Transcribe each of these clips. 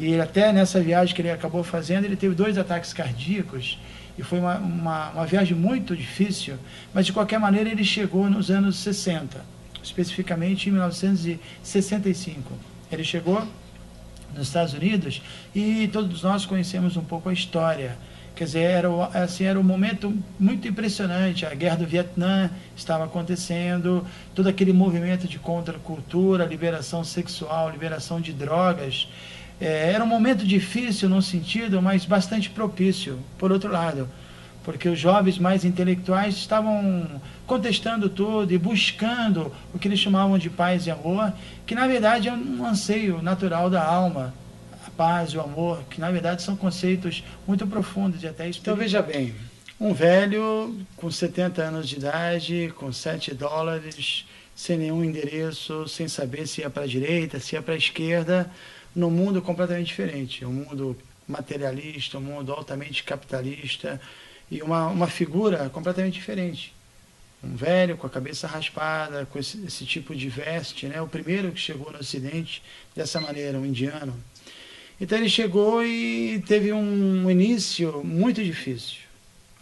E até nessa viagem que ele acabou fazendo, ele teve 2 ataques cardíacos, e foi uma viagem muito difícil, mas de qualquer maneira ele chegou nos anos 60, especificamente em 1965. Ele chegou nos Estados Unidos e todos nós conhecemos um pouco a história. Quer dizer, era um momento muito impressionante. A guerra do Vietnã estava acontecendo, todo aquele movimento de contracultura, liberação sexual, liberação de drogas. Era um momento difícil num sentido, mas bastante propício, por outro lado, porque os jovens mais intelectuais estavam contestando tudo e buscando o que eles chamavam de paz e amor, que na verdade é um anseio natural da alma. A paz e o amor, que na verdade são conceitos muito profundos e até espirituais. Então veja bem, um velho com 70 anos de idade, com $7, sem nenhum endereço, sem saber se ia para a direita, se ia para a esquerda, num mundo completamente diferente, um mundo materialista, um mundo altamente capitalista, e uma figura completamente diferente. Um velho com a cabeça raspada, com esse tipo de veste, né? O primeiro que chegou no Ocidente dessa maneira, um indiano. Então ele chegou e teve um início muito difícil,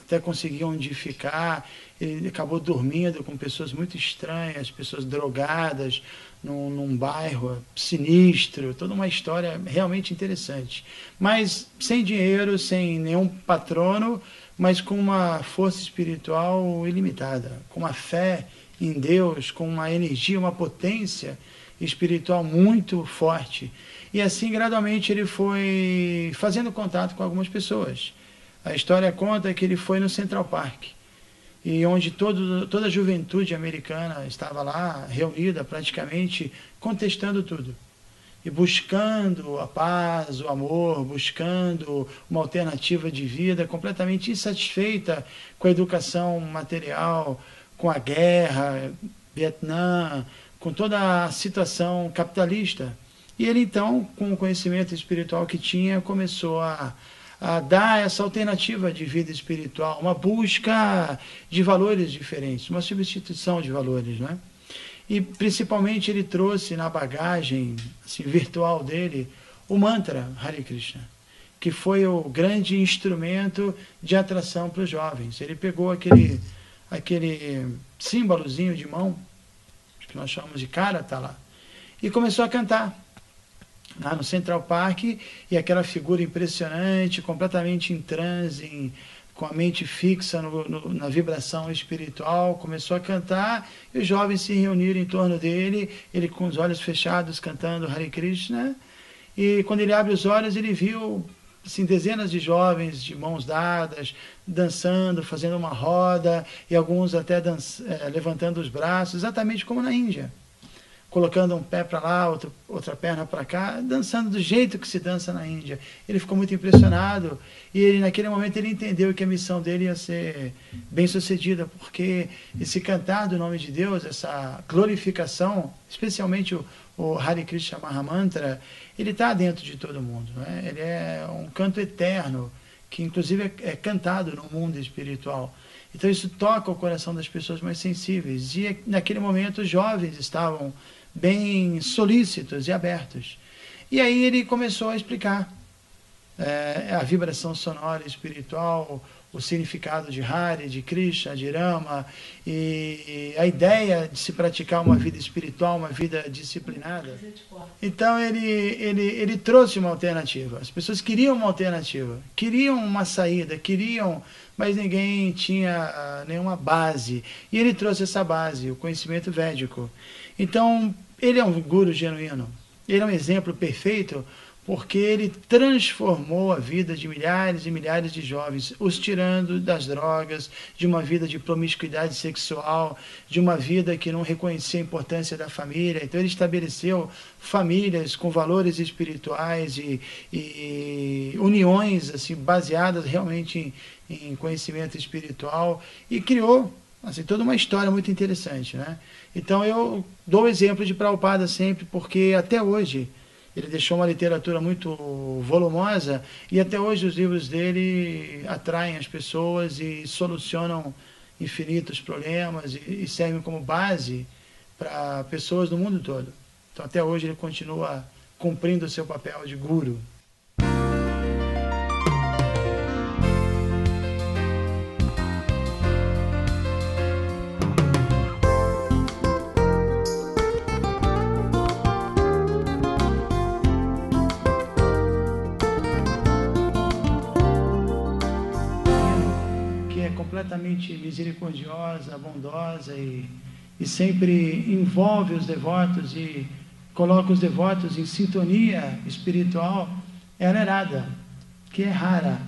até conseguir onde ficar. Ele acabou dormindo com pessoas muito estranhas, pessoas drogadas, num bairro sinistro, toda uma história realmente interessante. Mas sem dinheiro, sem nenhum patrono, mas com uma força espiritual ilimitada, com uma fé em Deus, com uma energia, uma potência espiritual muito forte. E assim, gradualmente, ele foi fazendo contato com algumas pessoas. A história conta que ele foi no Central Park, e onde toda a juventude americana estava lá, reunida praticamente, contestando tudo. E buscando a paz, o amor, buscando uma alternativa de vida, completamente insatisfeita com a educação material, com a guerra, Vietnã, com toda a situação capitalista. E ele então, com o conhecimento espiritual que tinha, começou a dar essa alternativa de vida espiritual, uma busca de valores diferentes, uma substituição de valores, né? E principalmente ele trouxe na bagagem assim, virtual dele o mantra Hare Krishna, que foi o grande instrumento de atração para os jovens. Ele pegou aquele símbolozinho de mão, que nós chamamos de karata lá, e começou a cantar lá no Central Park, e aquela figura impressionante, completamente em transe, com a mente fixa na vibração espiritual, começou a cantar, e os jovens se reuniram em torno dele, ele com os olhos fechados cantando Hare Krishna, e quando ele abre os olhos, ele viu assim, dezenas de jovens de mãos dadas, dançando, fazendo uma roda, e alguns até levantando os braços, exatamente como na Índia, colocando um pé para lá, outra perna para cá, dançando do jeito que se dança na Índia. Ele ficou muito impressionado e naquele momento ele entendeu que a missão dele ia ser bem sucedida, porque esse cantar do nome de Deus, essa glorificação, especialmente o Hare Krishna Mahamantra, ele está dentro de todo mundo, né? Ele é um canto eterno, que inclusive é cantado no mundo espiritual. Então isso toca o coração das pessoas mais sensíveis. E naquele momento os jovens estavam bem solícitos e abertos. E aí ele começou a explicar a vibração sonora espiritual, o significado de Hare, de Krishna, de Rama, e a ideia de se praticar uma vida espiritual, uma vida disciplinada. Então ele trouxe uma alternativa. As pessoas queriam uma alternativa, queriam uma saída, mas ninguém tinha nenhuma base. E ele trouxe essa base, o conhecimento védico. Então, ele é um guru genuíno. Ele é um exemplo perfeito, porque ele transformou a vida de milhares e milhares de jovens, os tirando das drogas, de uma vida de promiscuidade sexual, de uma vida que não reconhecia a importância da família. Então ele estabeleceu famílias com valores espirituais e uniões assim, baseadas realmente em conhecimento espiritual, e criou assim, toda uma história muito interessante, né? Então eu dou o exemplo de Prabhupada sempre, porque até hoje ele deixou uma literatura muito volumosa, e até hoje os livros dele atraem as pessoas e solucionam infinitos problemas e servem como base para pessoas do mundo todo. Então até hoje ele continua cumprindo o seu papel de guru. completamente misericordiosa, bondosa e sempre envolve os devotos e coloca os devotos em sintonia espiritual, é a Narada, que é Hara.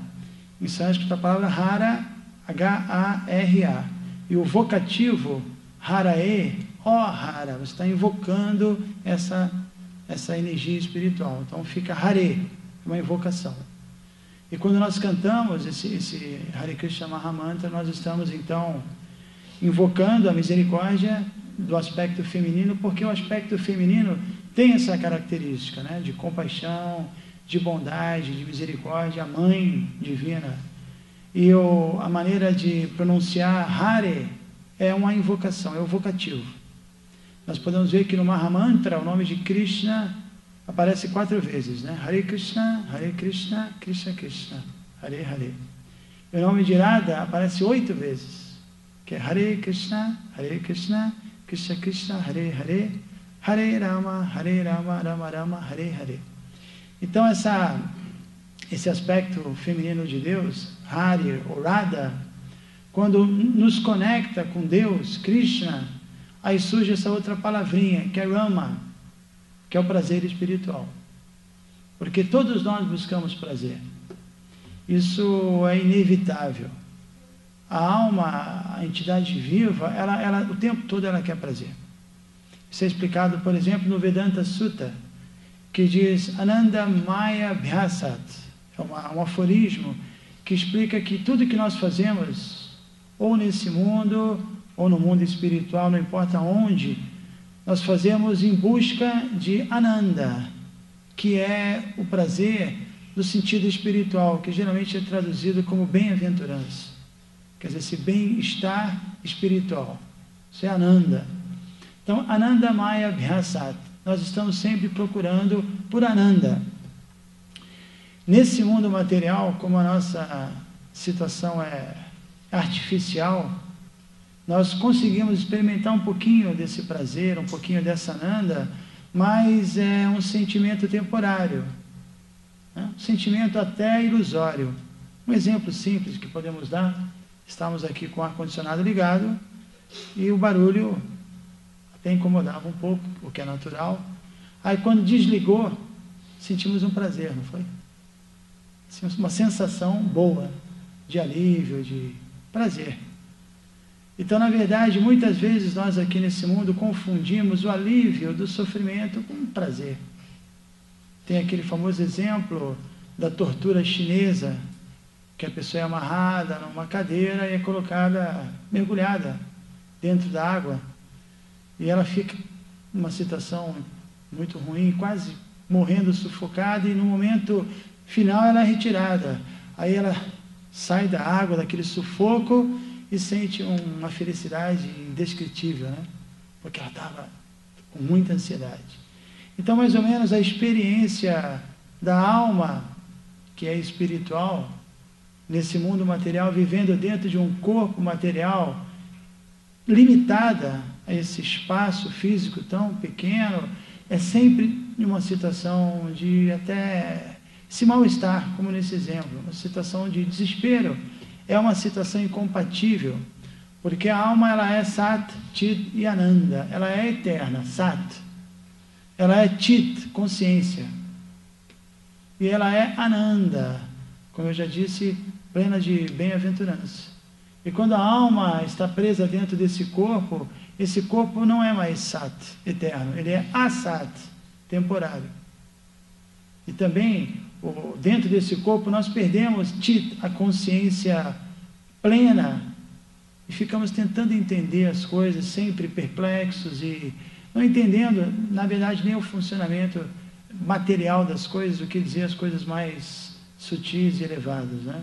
Em sânscrito a palavra Hara, H-A-R-A. E o vocativo, Harae, ó Hara, você está invocando essa energia espiritual. Então fica Hare, uma invocação. E quando nós cantamos esse Hare Krishna Mahamantra, nós estamos então invocando a misericórdia do aspecto feminino, porque o aspecto feminino tem essa característica, né, de compaixão, de bondade, de misericórdia, a mãe divina. E a maneira de pronunciar Hare é uma invocação, é o vocativo. Nós podemos ver que no Mahamantra o nome de Krishna aparece 4 vezes, né? Hare Krishna, Krishna Krishna, Hare Hare. E o nome de Radha aparece 8 vezes, que é Hare Krishna, Krishna Krishna, Hare Hare, Hare Rama, Rama Rama, Hare Hare. Então esse aspecto feminino de Deus, Hare ou Radha, quando nos conecta com Deus, Krishna, aí surge essa outra palavrinha, que é Rama, que é o prazer espiritual. Porque todos nós buscamos prazer. Isso é inevitável. A alma, a entidade viva, ela o tempo todo ela quer prazer. Isso é explicado, por exemplo, no Vedanta Sutta, que diz Ananda Maya Bhyasat. É um aforismo que explica que tudo que nós fazemos, ou nesse mundo, ou no mundo espiritual, não importa onde, nós fazemos em busca de Ananda, que é o prazer do sentido espiritual, que geralmente é traduzido como bem-aventurança. Quer dizer, esse bem-estar espiritual. Isso é Ananda. Então, Ananda Maya Bhyasat. Nós estamos sempre procurando por Ananda. Nesse mundo material, como a nossa situação é artificial, nós conseguimos experimentar um pouquinho desse prazer, um pouquinho dessa Ananda, mas é um sentimento temporário, né? Um sentimento até ilusório. Um exemplo simples que podemos dar, estamos aqui com o ar-condicionado ligado e o barulho até incomodava um pouco, o que é natural. Aí quando desligou, sentimos um prazer, não foi? Uma sensação boa, de alívio, de prazer. Então, na verdade, muitas vezes nós aqui nesse mundo confundimos o alívio do sofrimento com prazer. Tem aquele famoso exemplo da tortura chinesa, que a pessoa é amarrada numa cadeira e é colocada, mergulhada dentro da água, e ela fica numa situação muito ruim, quase morrendo sufocada, e no momento final ela é retirada. Aí ela sai da água, daquele sufoco, e sente uma felicidade indescritível, né? Porque ela estava com muita ansiedade. Então, mais ou menos, a experiência da alma, que é espiritual, nesse mundo material, vivendo dentro de um corpo material, limitada a esse espaço físico tão pequeno, é sempre uma situação de até esse mal-estar, como nesse exemplo, uma situação de desespero. É uma situação incompatível, porque a alma ela é Sat, Chit e Ananda, ela é eterna, Sat, ela é Chit, consciência, e ela é Ananda, como eu já disse, plena de bem-aventurança. E quando a alma está presa dentro desse corpo, esse corpo não é mais Sat, eterno, ele é Asat, temporário. E também, dentro desse corpo, nós perdemos Chit, a consciência plena, e ficamos tentando entender as coisas, sempre perplexos e não entendendo, na verdade, nem o funcionamento material das coisas, o que dizer as coisas mais sutis e elevadas, né?